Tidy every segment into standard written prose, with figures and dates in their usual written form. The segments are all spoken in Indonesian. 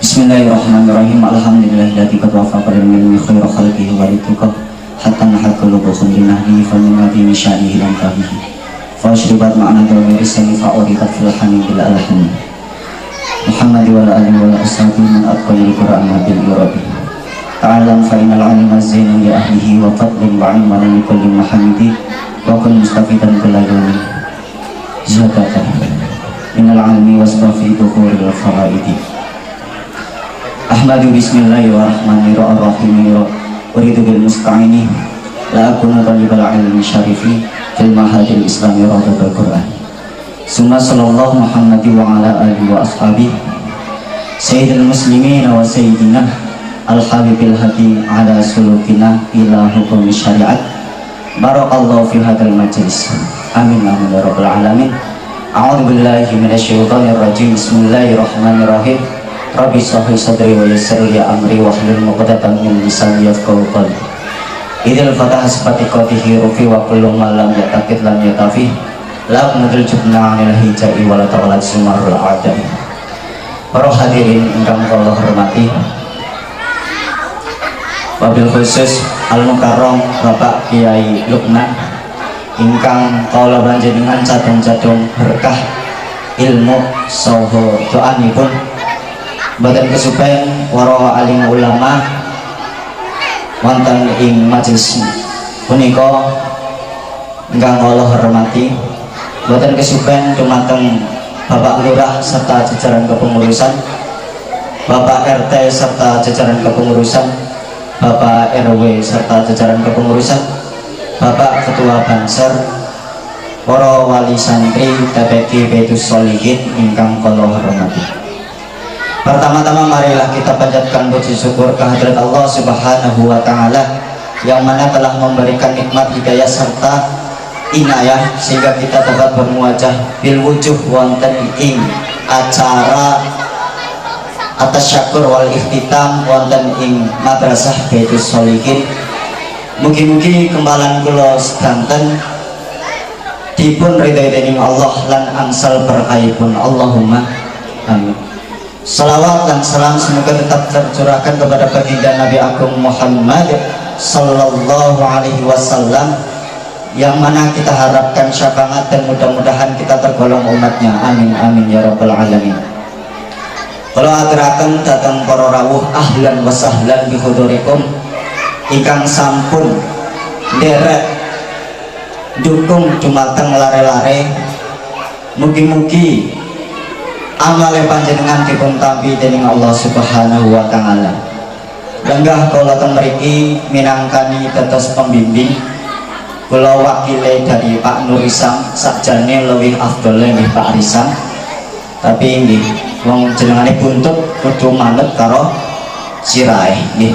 Bismillahirrahmanirrahim. Alhamdulillahilladzi qad wafaqa lil ilmi khairu khalqihi wa lituqa hatta nahaqqa lubuhum linahdihi fa min nabiyyi sya'nihi lam tabihi fa ashribat ma'ana dawmi risani fa uridat fil hamim bil alham Muhammad wa alihi wa ashabihi man atqanil qur'ana bil irabi ta'alam fa innal alima zainun li ahlihi wa fadlun wa ilman li kulli muhammadi wa kun mustafidan kullayyawmin zakatan innal alimi wasbafi dukhuril faraidi Ahmadu bismillahirrahmanirrahim uridu bil musta'ini la akuna talibal ilmi syarifi fil mahadil islami radul Qur'an summa sallallahu Muhammadi wa ala alihi wa ashabi sayyidil muslimin wa sayyidina al-habibil hadi ala sulukina ila hukum syariat barakallahu fi hadal majlis amin amin ya rabbal alamin a'udzu billahi minasyaitonir rajim bismillahirrahmanirrahim Rabbi sahih sadri wa yassir li amri wa hlul 'uqdatam min lisani yafqahu qawli. Idil fatah sifati qatihi rufi wa kullu ma lam yataqid lam yatafi. La nudil jubna 'anil hijai wa la ta'ala sumarul a'da'i. Para hadirin ingkang kula hormati. Wabil khusus Al-Mukarram Bapak Kiai Lukman ingkang kula panjenengan cadung-cadung berkah ilmu saha doanipun badan kesupen waro alim ulama wonten ing majelis punika ingkang kula hormati badan kesupen dumateng Bapak Lurah serta jajaran kepengurusan, Bapak RT serta jajaran kepengurusan, Bapak RW serta jajaran kepengurusan, Bapak Ketua Banser, para wali santri TPQ Baitus Sholihin ingkang kula hormati. Pertama-tama marilah kita panjatkan puji syukur kehadirat Allah Subhanahu wa taala yang mana telah memberikan nikmat hidayah serta inayah sehingga kita dapat bermuajah bil wujuh wonten ing acara atas syakur wal ikhtitam wonten ing madrasah Baitus Sholihin. Mugi-mugi kembalan kula sedanten dipun ridhoi dening Allah lan angsal berkahipun Allahumma amin. Salawat dan salam semoga tetap tercurahkan kepada baginda Nabi Agung Muhammad Sallallahu Alaihi Wasallam yang mana kita harapkan syafaat dan mudah-mudahan kita tergolong umatnya. Amin amin ya rabbal alamin. Kalau aturaken datang para rawuh ahlan wa sahlan bi hudurikum ingkang sampun derek dukung dumateng lare-lare mugi-mugi amale panjenengan dipun tampi dening Allah Subhanahu wa taala. Lenggah kula teng mriki minangkani dados pembimbing kula wakile dari Pak Nur Isam sakjane luwih afdol nggih Pak Risam. Tapi nggih wong jenengane buntut kudu manut karo sirahe nggih.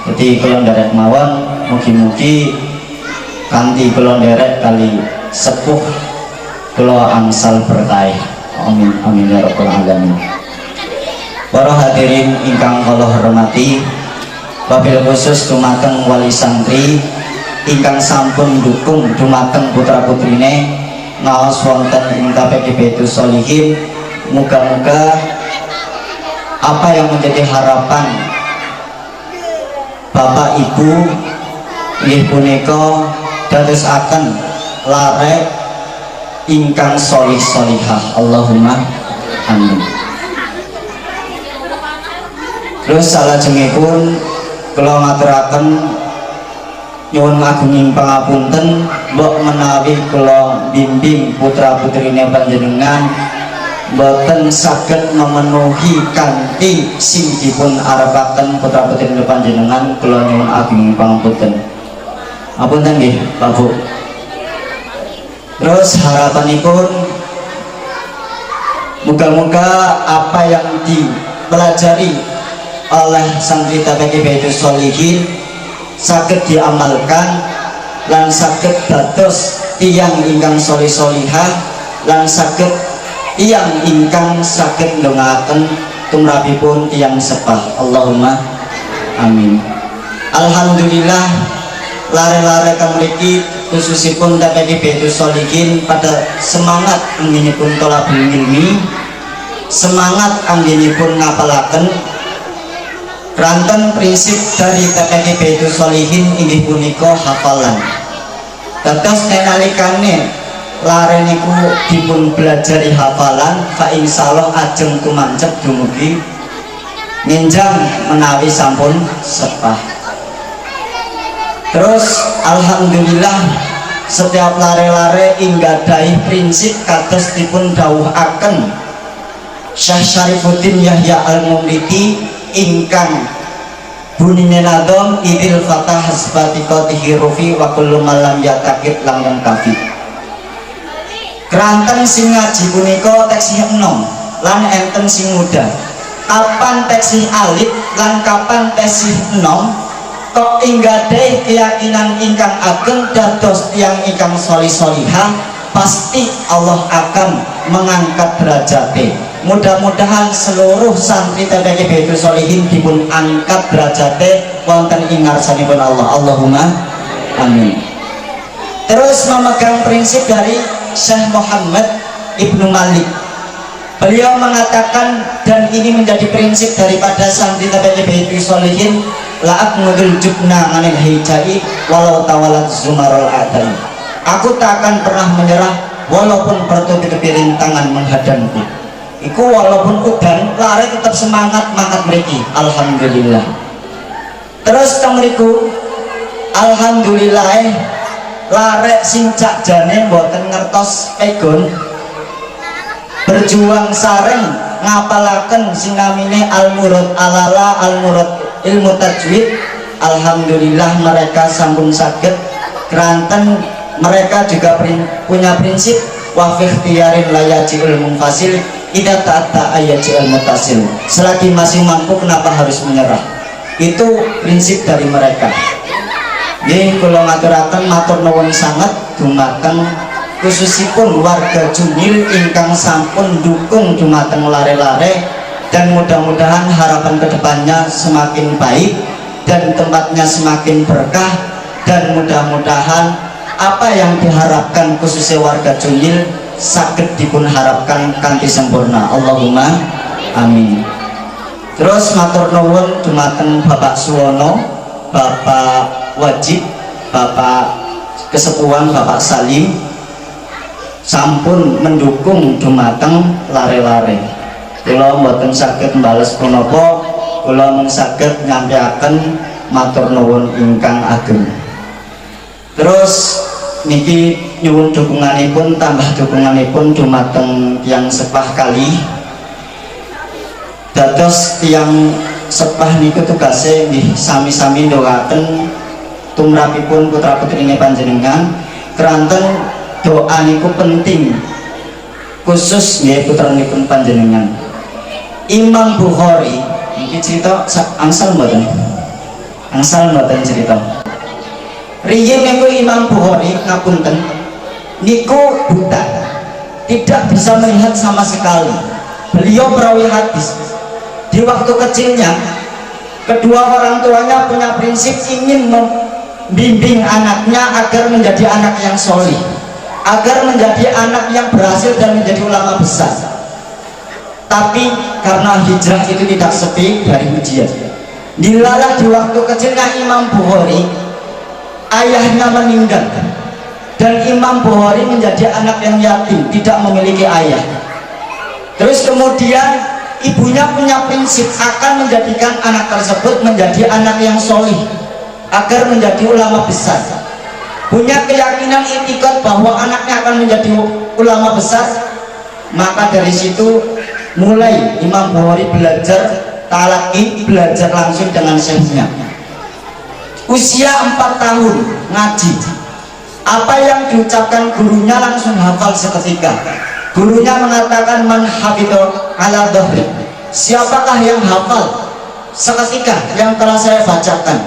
Dadi kula nderek mawon mugi-mugi kanthi kula nderek kali sepuh kula angsal berkah. Amin amin ya rabbal alamin. Para hadirin ingkang kula hormati, wabil khusus dumateng wali santri ingkang sampun dukung dumateng putra-putrine ngaos wonten ing TPQ Baitus Sholihin. Muga-muga apa yang menjadi harapan Bapak Ibu nggih punika dadosaken lare ingkang solih solihah Allahumma amin. Terus salajengipun kula ngaturaken nyuwun ngagunging pangapunten mbok menawi kula bimbing putra putrine panjenengan boten saged memenuhi kanthi sing dipun arepaken putra putrine panjenengan kula nyuwun agunging pangapunten. Apunten nggih Pak Bu. Terus harapanipun moga-moga apa yang dipelajari oleh santri TPQ Baitus Sholihin saged diamalkan lan saged dados tiyang ingkang solih solihah lan saged tiyang ingkang saged ndongaaken tumrapipun tiyang sepah. Allahumma amin. Alhamdulillah lare-lare kamriki khususipun TPQ Baitus Sholihin pada semangat anggenipun tolabul ilmi, semangat anggenipun ngapalaken Keranten prinsip dari TPQ Baitul Sholihin inggih punika hafalan. Dados nalikane lare niku dipun belajari hafalan, fa insyaallah ajeng kumancep dumugi nginjang menawi sampun sepah. Terus alhamdulillah setiap lare-lare inggadai prinsip kados dipun dawuhaken Syekh Syarifuddin Yahya Al-Mumliti ingkang bunine nadom idil fatah hasbatiqatihi rufi wa kullu malam yatakid lam kafi. Keranten sing ngaji punika teksih enom lan enten sing muda. Kapan teksih alit lan kapan teksih enom kok inggadai keyakinan ingkang ageng dados tiyang ingkang solih-solihah, pasti Allah akan mengangkat derajate. Mudah-mudahan seluruh santri TPQ Baitul Sholihin dipun angkat derajate wonten ing ngarsanipun Allah. Allahumma amin. Terus memegang prinsip dari Syekh Muhammad Ibnu Malik. Beliau mengatakan, dan ini menjadi prinsip daripada santri TPQ Baitul Sholihin, la'at ngudul jubna anil hijai walau tawalat zumarul adai. Aku tak akan pernah menyerah walaupun bertubi-tubi rintangan menghadangku. Iku walaupun udan lari tetap semangat meriki. Alhamdulillah. Terus temriku alhamdulillah lare sing cak jane mboten ngertos pegon berjuang sareng ngapalaken sing namine al-murad alala al-murad ilmu tajwid. Alhamdulillah mereka sambung saged. Keranten mereka juga punya prinsip wa fi ikhtiyarin layajiul munfasil idza ta'atta ayajiul mutasil. Selagi masih mampu kenapa harus menyerah? Itu prinsip dari mereka. Nggih kula ngaturaken matur nuwun sanget dumateng khususipun warga Junil ingkang sampun dukung dumateng lare-lare, dan mudah-mudahan harapan kedepannya semakin baik dan tempatnya semakin berkah, dan mudah-mudahan apa yang diharapkan khususnya warga Junil saged dipun harapkan kanthi sempurna. Allahumma amin. Terus matur nuwun dumateng Bapak Suwono, Bapak Wajib, Bapak Kesepuhan, Bapak Salim sampun mendukung dumateng lare-lare. Kula mboten saged mbales punapa, kula mung saged nyampaiaken matur nuwun ingkang ageng. Terus niki nyuwun dukunganipun, tambah dukunganipun dumateng tiyang sepah kali. Dados tiyang sepah niku tugase nggih sami-sami ndongaken tumrapipun putra-putrine panjenengan. Keranten doa niku penting khusus nggih putranipun panjenengan. Imam Bukhari niki cerita angsal mboten? Angsal mboten cerita. Riyin niku Imam Bukhari ngapunten niku buta, tidak bisa melihat sama sekali. Beliau perawi hadis. Di waktu kecilnya kedua orang tuanya punya prinsip ingin membimbing anaknya agar menjadi anak yang solih, agar menjadi anak yang berhasil dan menjadi ulama besar. Tapi karena hijrah itu tidak sepi dari ujian, dilalah di waktu kecilnya Imam Bukhari ayahnya meninggal, dan Imam Bukhari menjadi anak yang yatim, tidak memiliki ayah. Terus kemudian ibunya punya prinsip akan menjadikan anak tersebut menjadi anak yang solih agar menjadi ulama besar. Punya keyakinan itikad bahwa anaknya akan menjadi ulama besar. Maka dari situ mulai Imam Bukhari belajar talaki, belajar langsung dengan syekhnya. Usia 4 tahun ngaji, apa yang diucapkan gurunya langsung hafal seketika. Gurunya mengatakan man hafidho ala dhahri, siapakah yang hafal seketika yang telah saya bacakan.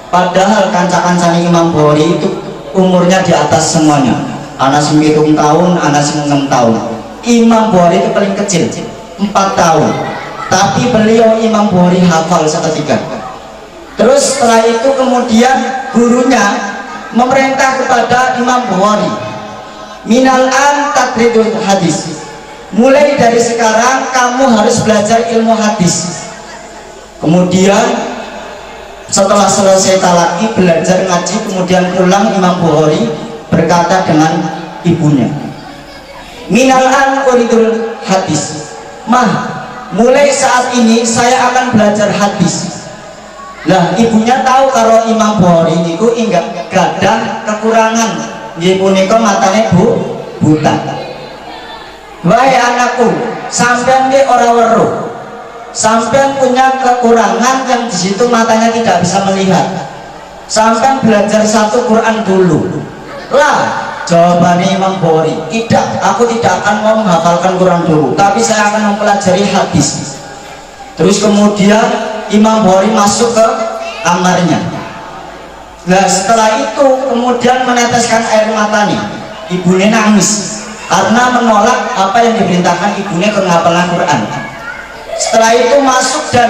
Padahal kanca-kancane Imam Bukhari itu umurnya di atas semuanya, anak 9 tahun, anak 6 tahun. Imam Bukhari itu paling kecil 4 tahun, tapi beliau Imam Bukhari hafal seketika. Terus setelah itu kemudian gurunya memerintah kepada Imam Bukhari, minal an tadridul hadis, mulai dari sekarang kamu harus belajar ilmu hadis. Kemudian setelah selesai talaki belajar ngaji, kemudian pulang, Imam Bukhari berkata dengan ibunya, minal an uridul hadis, mah mulai saat ini saya akan belajar hadis. Lah ibunya tahu kalau Imam Bukhari niku enggak gadah kekurangan, nggih punika matane buta. Wahai anakku, sampean ki ora weruh, sampean punya kekurangan yang di situ matanya tidak bisa melihat. Sampean belajar satu Quran dulu. Lah jawabannya Imam Bukhari, tidak, aku tidak akan mau menghafalkan Quran dulu, tapi saya akan mempelajari hadis. Terus kemudian Imam Bukhari masuk ke kamarnya. Nah setelah itu kemudian meneteskan air matanya. Ibunya nangis karena menolak apa yang diperintahkan ibunya ke menghafalkan Quran. Setelah itu masuk dan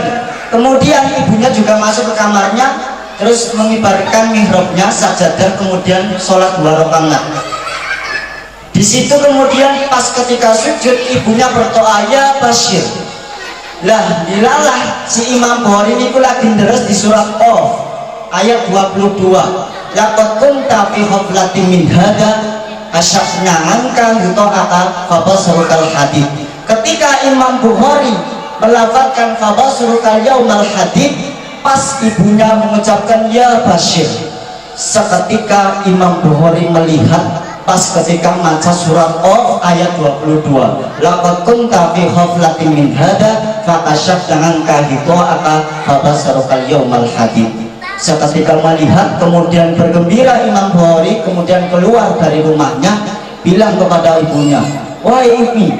kemudian ibunya juga masuk ke kamarnya, terus mengibarkan mihrabnya, sajadah, kemudian sholat 2 rakaat. Di situ kemudian pas ketika sujud ibunya berdoa, ya Bashir. Lah dilalah si Imam Bukhari ini lagi deres di surat Qaf ayat 22. Laqad kunta fi ghaflatin min hadza asyafna anka ghita'aka fabasarukal hadid. Ketika Imam Bukhari melafazkan fabasarukal yaumal hadid, pas ibunya mengucapkan ya Bashir, seketika Imam Bukhari melihat pas ketika membaca surat Qaf ayat 22, laqad kunta fi ghaflatin min hadza fakashafna anka ghita'aka fabasarukal yaumal hadid. Seketika melihat kemudian bergembira Imam Bukhari, kemudian keluar dari rumahnya bilang kepada ibunya, wahai ibu,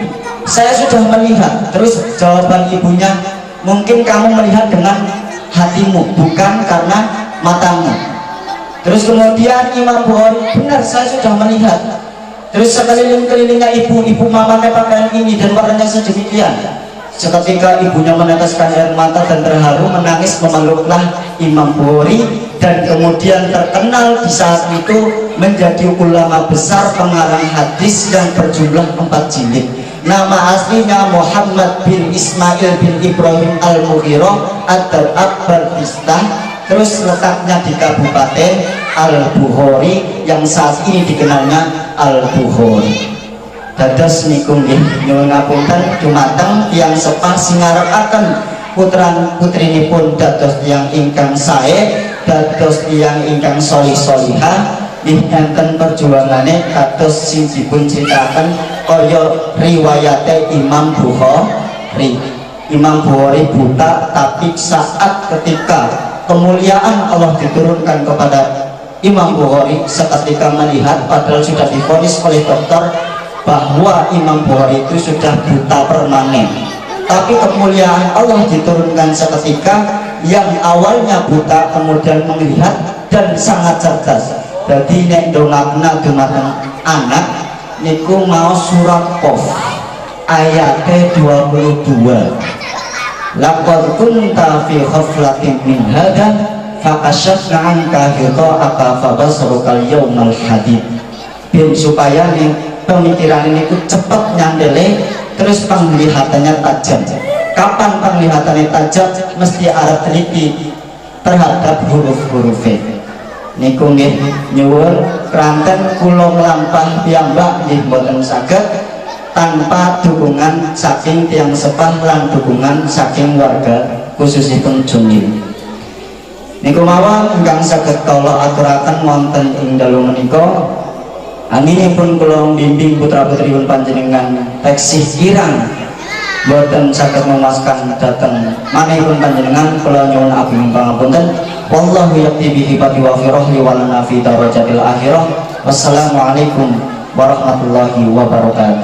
saya sudah melihat. Terus jawaban ibunya, mungkin kamu melihat dengan hatimu bukan karena matamu. Terus kemudian Imam Bukhari, benar saya sudah melihat. Terus sekeliling-kelilingnya ibu mamanya pakaian ini dan warnanya sedemikian. Seketika ibunya meneteskan air mata dan terharu menangis memeluklah Imam Bukhari, dan kemudian terkenal di saat itu menjadi ulama besar pengarang hadis yang berjumlah 4 jilid. Nama aslinya Muhammad bin Ismail bin Ibrahim Al-Mughirah Ad-Akbar Bistah. Terus letaknya di Kabupaten Al-Bukhari yang saat ini dikenalnya Al-Bukhari. Dados niku nggih nyuwun ngapunten dumateng tiyang sepah sing ngarekaken putranipun dados tiyang ingkang sae, dados tiyang ingkang solih-solihah, nggih enten perjuangane kados sing dipun critaken kaya riwayate Imam Bukhari. Imam Bukhari buta, tapi saat ketika kemuliaan Allah diturunkan kepada Imam Bukhari, seketika melihat padahal sudah divonis oleh dokter bahwa Imam Bukhari itu sudah buta permanen, tapi kemuliaan Allah diturunkan seketika yang awalnya buta kemudian melihat dan sangat cerdas. Jadi nek dongakna dumateng anak niku mau surat Qaf ayat 22, laqad kunta fi ghaflatin min hadza fakashafna anka ghita'aka fabasarukal yaumal hadid. Supaya nih pemikiran ini cepat nyandele, terus penglihatannya tajam. Kapan penglihatannya tajam? Mesti arep teliti terhadap huruf-hurufnya. Niku nggih nyuwun kranten kula nglampah piyambak nggih mboten saged tanpa dukungan saking tiyang sepah lan dukungan saking warga khususipun Junil. Niku mawon ingkang saged kula aturaken wonten ing dalu menika. Aminipun kula bimbing putra-putripun panjenengan teksih kirang boten saged memuaskan dhateng manehipun panjenengan, kula nyuwun ageng pangapunten. Wallahu yaqti bi hibati wa fi rahli wa lana fi darajatil akhirah. Wassalamualaikum warahmatullahi wabarakatuh.